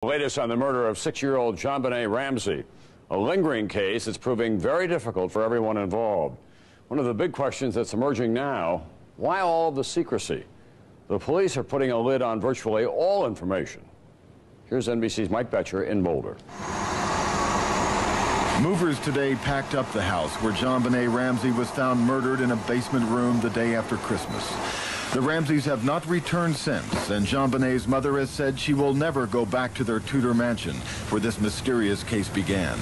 Latest on the murder of 6-year-old Jonbenet Ramsey, a lingering case that's proving very difficult for everyone involved. One of the big questions that's emerging now, why all of the secrecy? The police are putting a lid on virtually all information. Here's NBC's Mike Betcher in Boulder. Movers today packed up the house where Jonbenet Ramsey was found murdered in a basement room the day after Christmas. The Ramseys have not returned since, and Jonbenet's mother has said she will never go back to their Tudor mansion where this mysterious case began.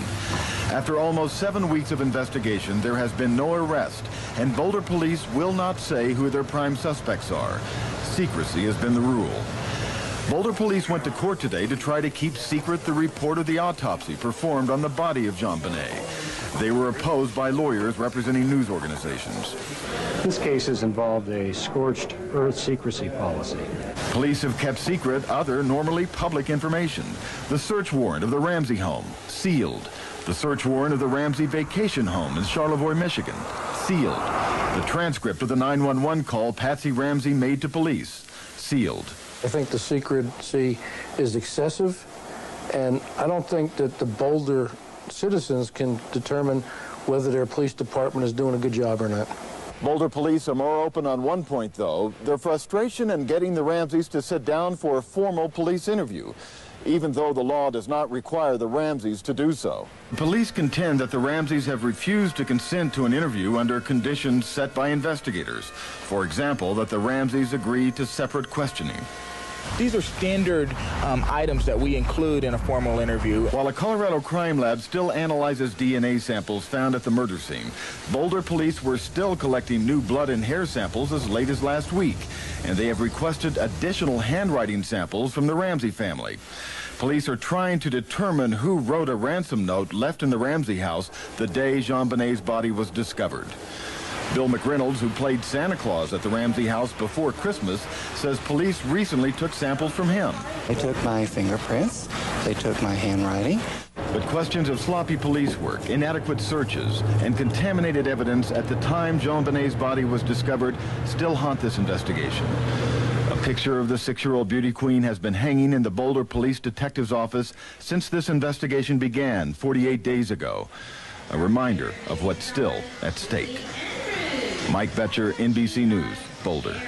After almost 7 weeks of investigation, there has been no arrest, and Boulder police will not say who their prime suspects are. Secrecy has been the rule. Boulder police went to court today to try to keep secret the report of the autopsy performed on the body of Jonbenet. They were opposed by lawyers representing news organizations. This case has involved a scorched earth secrecy policy. Police have kept secret other normally public information. The search warrant of the Ramsey home, sealed. The search warrant of the Ramsey vacation home in Charlevoix, Michigan, sealed. The transcript of the 911 call Patsy Ramsey made to police, sealed. I think the secrecy is excessive, and I don't think that the Boulder citizens can determine whether their police department is doing a good job or not. Boulder police are more open on one point, though, their frustration in getting the Ramseys to sit down for a formal police interview, even though the law does not require the Ramseys to do so. Police contend that the Ramseys have refused to consent to an interview under conditions set by investigators. For example, that the Ramseys agree to separate questioning. These are standard items that we include in a formal interview. While a Colorado crime lab still analyzes DNA samples found at the murder scene, Boulder police were still collecting new blood and hair samples as late as last week, and they have requested additional handwriting samples from the Ramsey family. Police are trying to determine who wrote a ransom note left in the Ramsey house the day Jonbenet's body was discovered. Bill McReynolds, who played Santa Claus at the Ramsey house before Christmas, says police recently took samples from him. They took my fingerprints, they took my handwriting. But questions of sloppy police work, inadequate searches, and contaminated evidence at the time Jonbenet's body was discovered still haunt this investigation. A picture of the 6-year-old beauty queen has been hanging in the Boulder Police Detective's office since this investigation began 48 days ago. A reminder of what's still at stake. Mike Betcher, NBC News, Boulder.